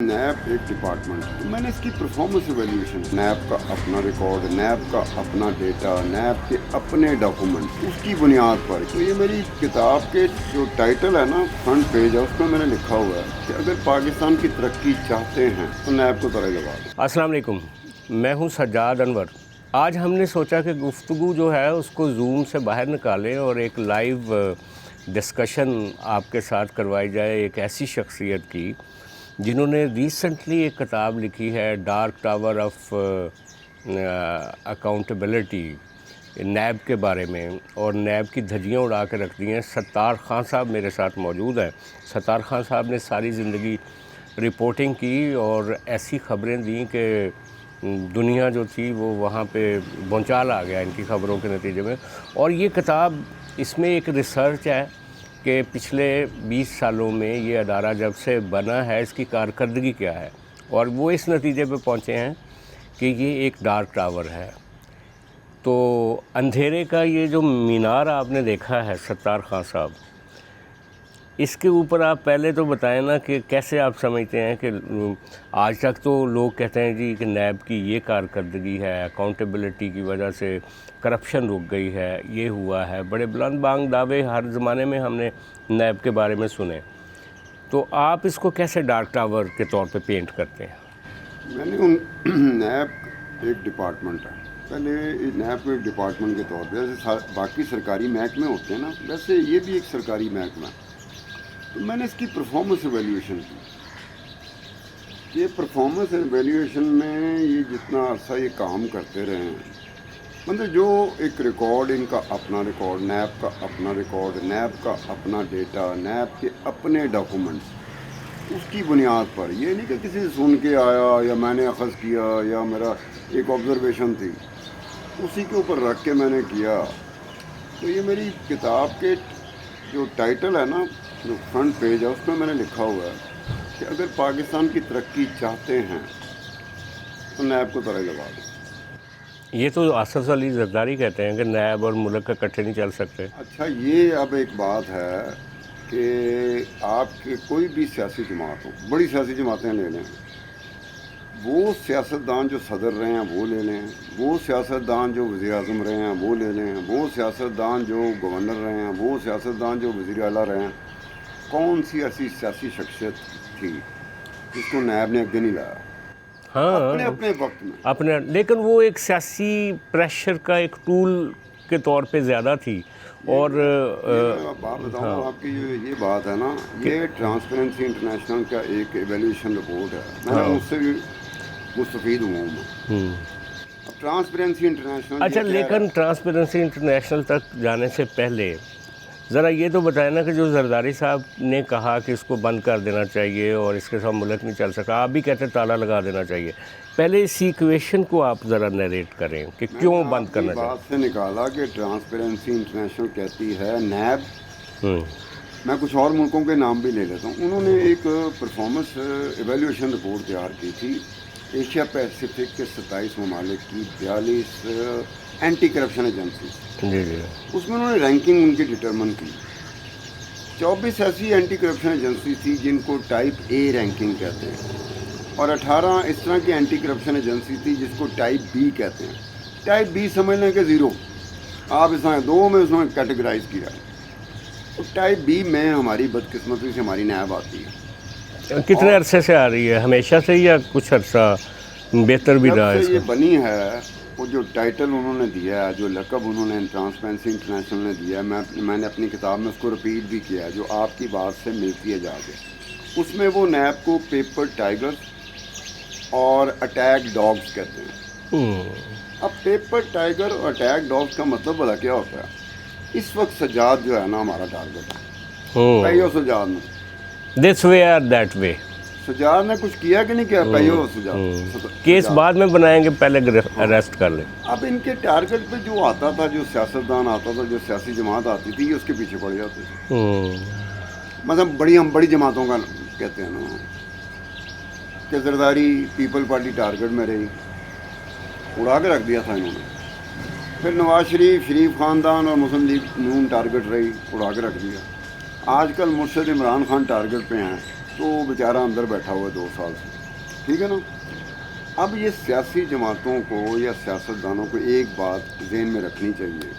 NAB ایک department ہے، تو میں نے اس کی پرفارمنس ایویلیویشن، نیب کا اپنا ریکارڈ، نیب کا اپنا ڈیٹا، نیب کے اپنے ڈاکومنٹ، اس کی بنیاد پر تو یہ میری کتاب کے جو ٹائٹل ہے نا، فرنٹ پیج ہے، اس میں میں نے لکھا ہوا ہے کہ اگر پاکستان کی ترقی چاہتے ہیں تو نیب کو طرح لگا دیں۔ السلام علیکم، میں ہوں سجاد انور۔ آج ہم نے سوچا کہ گفتگو جو ہے اس کو زوم سے باہر نکالیں اور ایک لائیو ڈسکشن آپ کے ساتھ کروائی جائے ایک ایسی شخصیت کی جنہوں نے ریسنٹلی ایک کتاب لکھی ہے dark tower of accountability, NAB کے بارے میں، اور نیب کی دھجیاں اڑا کے رکھ دی ہیں۔ ستار خان صاحب میرے ساتھ موجود ہیں۔ ستار خان صاحب نے ساری زندگی رپورٹنگ کی اور ایسی خبریں دیں کہ دنیا جو تھی وہ وہاں پہ بھونچال آ گیا ان کی خبروں کے نتیجے میں۔ اور یہ کتاب، اس میں ایک ریسرچ ہے کہ پچھلے 20 سالوں میں یہ ادارہ جب سے بنا ہے اس کی کارکردگی کیا ہے، اور وہ اس نتیجے پہ پہنچے ہیں کہ یہ ایک ڈارک ٹاور ہے۔ تو اندھیرے کا یہ جو مینار آپ نے دیکھا ہے ستار خان صاحب، اس کے اوپر آپ پہلے تو بتائیں نا کہ کیسے آپ سمجھتے ہیں کہ آج تک تو لوگ کہتے ہیں جی کہ نیب کی یہ کارکردگی ہے، اکاؤنٹیبلٹی کی وجہ سے کرپشن رک گئی ہے، یہ ہوا ہے، بڑے بلند بانگ دعوے ہر زمانے میں ہم نے نیب کے بارے میں سنے، تو آپ اس کو کیسے ڈارک ٹاور کے طور پہ پینٹ کرتے ہیں؟ میں نے نیب ایک ڈپارٹمنٹ ہے، پہلے نیب کو ایک ڈپارٹمنٹ کے طور پہ جیسے باقی سرکاری محکمے ہوتے ہیں نا، ویسے یہ بھی ایک سرکاری محکمہ ہے۔ تو میں نے اس کی پرفارمنس ایویلیویشن کی، یہ پرفارمنس ایویلیویشن میں یہ جتنا عرصہ یہ کام کرتے رہے ہیں، مطلب جو ایک ریکارڈ، ان کا اپنا ریکارڈ، نیب کا اپنا ریکارڈ، نیب کا اپنا ڈیٹا، نیب کے اپنے ڈاکومنٹس، اس کی بنیاد پر، یہ نہیں کہ کسی سے سن کے آیا یا میں نے اخذ کیا یا میرا ایک آبزرویشن تھی، اسی کے اوپر رکھ کے میں نے کیا۔ تو یہ میری کتاب کے جو ٹائٹل ہے نا، جو فرنٹ پیج ہے، اس میں نے لکھا ہوا ہے کہ اگر پاکستان کی ترقی چاہتے ہیں تو نیب کو طرح لگا دیں۔ یہ تو آصف علی زرداری کہتے ہیں کہ نیب اور ملک کا اکٹھے نہیں چل سکتے۔ اچھا، یہ اب ایک بات ہے کہ آپ کے کوئی بھی سیاسی جماعت ہو، بڑی سیاسی جماعتیں لے لیں، وہ سیاستدان جو صدر رہے ہیں وہ لے لیں، وہ سیاستدان جو وزیر اعظم رہے ہیں وہ لے لیں، وہ سیاستدان جو گورنر رہے ہیں، وہ سیاستدان جو وزیر اعلیٰ رہے ہیں، کون سی ایسی سیاسی شخصیت تھی جس کو نیب نے اگے نہیں لایا؟ ہاں، اپنے وقت میں اپنے، لیکن وہ ایک سیاسی پریشر کا ایک ٹول کے طور پہ زیادہ تھی۔ اور بات بتاؤں آپ کی، یہ بات ہے نا، یہ ٹرانسپیرنسی انٹرنیشنل کا ایک ایویلیویشن رپورٹ ہے، میں نے اس سے بھی مستفید ہوا ہوں میں۔ اب ٹرانسپیرنسی انٹرنیشنل، اچھا، لیکن ٹرانسپیرنسی انٹرنیشنل تک جانے سے پہلے ذرا یہ تو بتائیں نا کہ جو زرداری صاحب نے کہا کہ اس کو بند کر دینا چاہیے اور اس کے ساتھ ملک نہیں چل سکا، آپ بھی کہتے ہیں تالا لگا دینا چاہیے، پہلے اس ایکویشن کو آپ ذرا نیریٹ کریں کہ کیوں بند کرنا چاہیے۔ بات سے نکالا کہ ٹرانسپیرنسی انٹرنیشنل کہتی ہے نیب، میں کچھ اور ملکوں کے نام بھی لے لیتا ہوں، انہوں نے ایک پرفارمنس ایویلیویشن رپورٹ تیار کی تھی ایشیا پیسیفک کے 27 ممالک کی 42 اینٹی کرپشن ایجنسیز، جی جی، اس میں انہوں نے رینکنگ ان کی ڈٹرمن کی۔ 24 ایسی اینٹی کرپشن ایجنسی تھی جن کو ٹائپ اے رینکنگ کہتے ہیں، اور 18 اس طرح کی اینٹی کرپشن ایجنسی تھی جس کو ٹائپ بی کہتے ہیں۔ ٹائپ بی سمجھ لیں کہ زیرو، آپ اس میں دو میں اس میں کیٹیگرائز کیا ہے۔ تو ٹائپ بی میں ہماری بدقسمتی سے ہماری نیب آتی ہے۔ کتنے عرصے سے آ رہی ہے؟ ہمیشہ سے یا کچھ عرصہ بہتر بھی رہا ہے؟ جب سے یہ بنی ہے، وہ جو ٹائٹل انہوں نے دیا ہے، جو لقب انہوں نے ٹرانسپیرنسی انٹرنیشنل نے دیا ہے، میں نے اپنی کتاب میں اس کو رپیٹ بھی کیا ہے، جو آپ کی بات سے ملتی ہے جا کے، اس میں وہ نیب کو پیپر ٹائیگرز اور اٹیک ڈاگز کہتے ہیں۔ اب پیپر ٹائیگر اور اٹیک ڈاگز کا مطلب بڑا کیا ہوتا ہے؟ اس وقت سجاد جو ہے نا ہمارا ٹارگٹ ہے، پہیو سجاد نے، دس وے اور دیٹ وے، سجاد نے کچھ کیا کہ نہیں کیا؟ پہیو سجاد کیس بعد میں بنائیں گے، پہلے اریسٹ کر لیں۔ اب ان کے ٹارگٹ پہ جو آتا تھا، جو سیاستدان آتا تھا، جو سیاسی جماعت آتی تھی، یہ اس کے پیچھے پڑ جاتے تھے۔ مطلب ہم بڑی جماعتوں کا کہتے ہیں نا کہ زرداری پیپل پارٹی ٹارگٹ میں رہی، اڑا کے رکھ دیا تھا انہوں نے۔ پھر نواز شریف خاندان اور مسلم لیگ نون ٹارگٹ رہی، اڑا کے رکھ دیا۔ آج کل مرشد عمران خان ٹارگٹ پہ ہیں، تو बेचारा अंदर बैठा हुआ है 2 साल से, ठीक है ना। अब ये सियासी जमातों को या सियासतदानों को एक बात ज़हन में रखनी चाहिए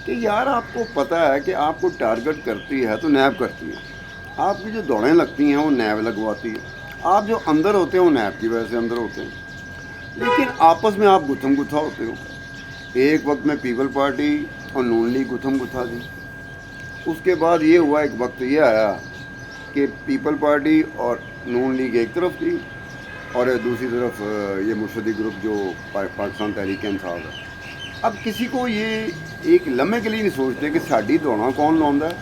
कि यार आपको पता है कि आपको टारगेट करती है तो नैब करती है, आपकी जो दौड़ें लगती हैं वो नैब लगवाती है, आप जो अंदर होते हैं वो नैब की वजह से अंदर होते हैं, लेकिन आपस में आप गुथम गुथा होते हो। एक वक्त में पीपल पार्टी और नून लीग गुथम गुथा थी, उसके बाद ये हुआ, एक वक्त ये आया कि पीपल पार्टी और नून लीग एक तरफ थी और दूसरी तरफ ये मुर्शदी ग्रुप जो पाकिस्तान तहरीक इंसाफ है। अब किसी को ये एक लम्हे के लिए नहीं सोचते कि साड़ी दौड़ा कौन लाਉਂਦਾ है,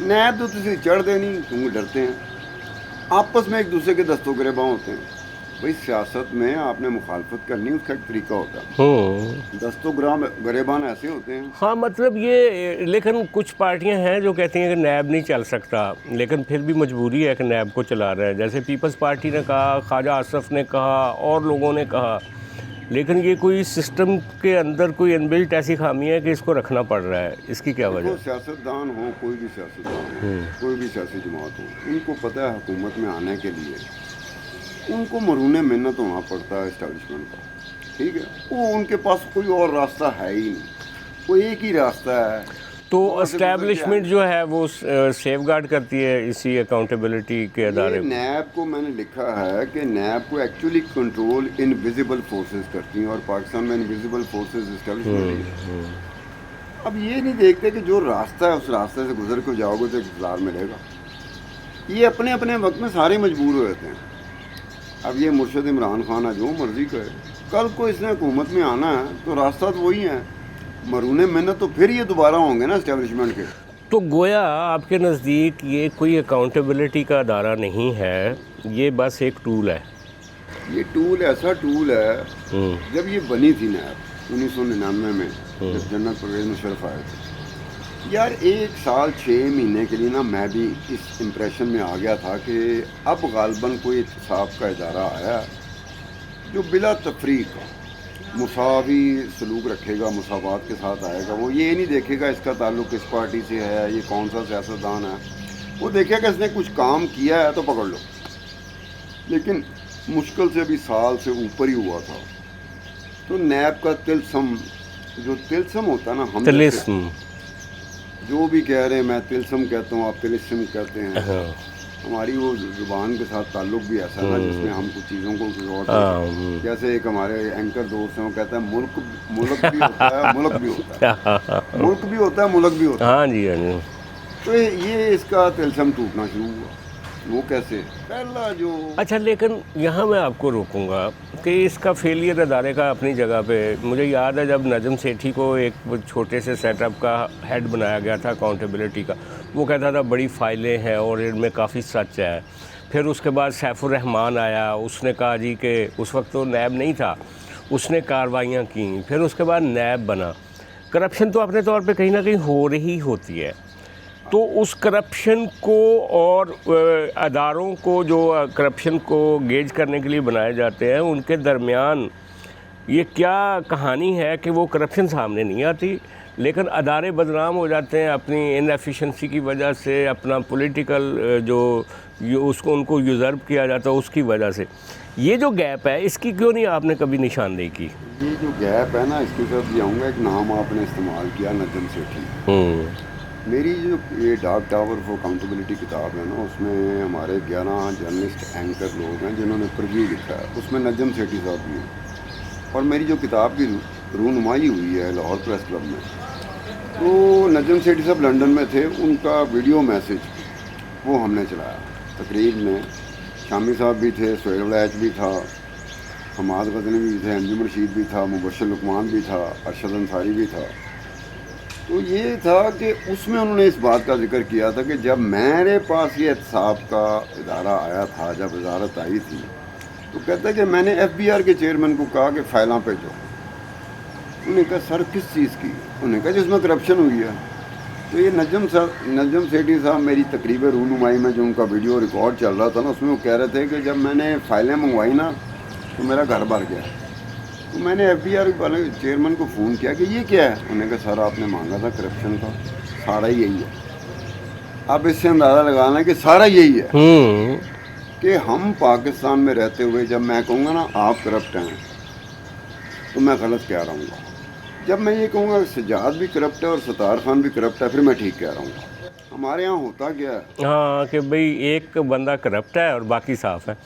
नैब तो तुझे चढ़ देनी क्योंकि डरते हैं, आपस में एक दूसरे के दस्तों गिरबां होते हैं। भाई सियासत में आपने मुखालफत करनी, उसका एक तरीका होता है, दस्तों गिरबान ऐसे होते हैं। हाँ, मतलब ये, लेकिन कुछ पार्टियां हैं जो कहती हैं कि नैब नहीं चल सकता, लेकिन फिर भी मजबूरी है कि नैब को चला रहा है। जैसे पीपल्स पार्टी ने कहा, ख्वाजा आसफ ने कहा और लोगों ने कहा, लेकिन ये कोई सिस्टम के अंदर कोई इनबिल्ट ऐसी खामी है कि इसको रखना पड़ रहा है, इसकी क्या वजह? सियासतदान हो, कोई भी सियासतदान हो, कोई भी सियासी जमात हो, उनको पता है हुकूमत में आने के लिए उनको मरूने मिन्नत होना पड़ता है इस्टेब्लिशमेंट का, ठीक है। वो उनके पास कोई और रास्ता है ही नहीं, कोई एक ही रास्ता है। तो इस्टेब्लिशमेंट जो है वो सेफ गार्ड करती है इसी अकाउंटेबिलिटी के अदारे। नैब को मैंने लिखा है कि नैब को एक्चुअली कंट्रोल इनविजिबल फोर्सेस करती हैं और पाकिस्तान में इनविजिबल फोर्सेस इस्टेब्लिशमेंट है। अब ये नहीं देखते कि जो रास्ता है उस रास्ते से गुजर के जाओगे तो इंतजार मिलेगा। ये अपने अपने वक्त में सारे मजबूर हो जाते हैं। अब ये मुर्शद इमरान खान है, जो मर्जी करे, कल को इसने हुकूमत में आना है तो रास्ता तो वही है, मरूने मिन्नत तो फिर ये दोबारा होंगे ना इस्टेब्लिशमेंट के। तो गोया आपके नज़दीक ये कोई अकाउंटेबिलिटी का अदारा नहीं है, ये बस एक टूल है। ये टूल ऐसा टूल है, जब ये बनी थी नैब 1999 में, जब जनरल परवेज़ मुशर्रफ आए थे, यार 1 साल 6 महीने के लिए ना मैं भी इस इम्प्रेशन में आ गया था कि अब गालबन कोई इत्तेसाब का इदारा आया जो बिला तफरीक मुसावी सलूक रखेगा, मुसावात के साथ आएगा। वो ये नहीं देखेगा इसका ताल्लुक़ किस पार्टी से है, ये कौन सा सियासतदान है, वो देखेगा इसने कुछ काम किया है तो पकड़ लो। लेकिन मुश्किल से अभी साल से ऊपर ही हुआ था। तो नैब का तिलस्म, जो तिलस्म होता है ना, हम जो भी कह रहे हैं, मैं तिलस्म कहता हूँ, आप तिलस्म कहते हैं, हमारी वो ज़ुबान के साथ ताल्लुक़ भी ऐसा है ना जिसमें हम कुछ चीज़ों को और जैसे एक हमारे एंकर दोस्त हैं, वो कहता है मुल्क भी होता है, मुल्क भी होता है, मुल्क भी होता है, मुल्क भी होता है। हाँ जी, हाँ जी। तो ये इसका तिलस्म टूटना शुरू हुआ। वो कैसे? पहला जो अच्छा, लेकिन यहाँ मैं आपको रोकूंगा कि इसका फेलियर अदारे का अपनी जगह पे। मुझे याद है जब नजम सेठी को एक छोटे से सेटअप का हेड बनाया गया था अकाउंटेबिलिटी का, वो कहता था बड़ी फाइलें हैं और इनमें काफ़ी सच है। फिर उसके बाद सैफुर रहमान आया, उसने कहा जी कि उस वक्त तो नैब नहीं था, उसने कार्रवाइयाँ की, फिर उसके बाद नैब बना। करप्शन तो अपने तौर पे कहीं ना कहीं हो रही होती है, तो उस करप्शन को और अदारों को जो करप्शन को गेज करने के लिए बनाए जाते हैं, उनके दरमियान ये क्या कहानी है कि वो करप्शन सामने नहीं आती, लेकिन अदारे बदनाम हो जाते हैं अपनी इनएफिशिएंसी की वजह से, अपना पॉलिटिकल जो उसको उनको यूज़र्व किया जाता है उसकी वजह से। ये जो गैप है, इसकी क्यों नहीं आपने कभी निशानदेही की? ये जो गैप है ना, इसके साथ जाऊँगा, एक नाम आपने इस्तेमाल किया, नजम सेठी। मेरी जो ये डार्क टावर फॉर अकाउंटेबिलिटी किताब है ना, उसमें हमारे 11 जर्नलिस्ट एंकर लोग हैं जिन्होंने प्रिव्यू लिखा है, उसमें नजम सेठी साहब भी हैं। और मेरी जो किताब की रूनुमाई हुई है लाहौर प्रेस क्लब में, तो नजम सेठी साहब लंदन में थे, उनका वीडियो मैसेज वो हमने चलाया तकरीब में। शामी साहब भी थे, सोहेल वलैच भी था, हमाद गज़नवी भी थे, अंजुम रशीद भी था, मुबशर लुकमान भी था, अरशद अंसारी भी था। तो ये था कि उसमें उन्होंने इस बात का जिक्र किया था कि जब मेरे पास ये एहतसाब का इदारा आया था, जब वजारत आई थी, तो कहता है कि मैंने FBI के चेयरमैन को कहा कि फ़ाइलां भेजो। उन्होंने कहा सर किस चीज़ की? उन्होंने कहा जिसमें करप्शन हुई है। तो ये नजम सेठी साहब मेरी तकरीब रूनुमाई में जो उनका वीडियो रिकॉर्ड चल रहा था ना, उसमें वो कह रहे थे कि जब मैंने फ़ाइलें मंगवाई ना तो मेरा घर भर गया। तो मैंने FBI वाले चेयरमैन को फ़ोन किया कि ये क्या है? उन्होंने कहा सर आपने मांगा था करप्शन का, सारा ही यही है। आप इससे अंदाज़ा लगाना कि सारा यही है हम्म, कि हम पाकिस्तान में रहते हुए जब मैं कहूँगा ना आप करप्ट हैं तो मैं गलत कह रहा हूँ। जब मैं ये कहूँगा कि सज्जाद भी करप्ट है और सत्तार खान भी करप्ट है फिर मैं ठीक कह रहा हूँ। हमारे यहाँ होता क्या है, हाँ कि भाई एक बंदा करप्ट है और बाकी साफ है।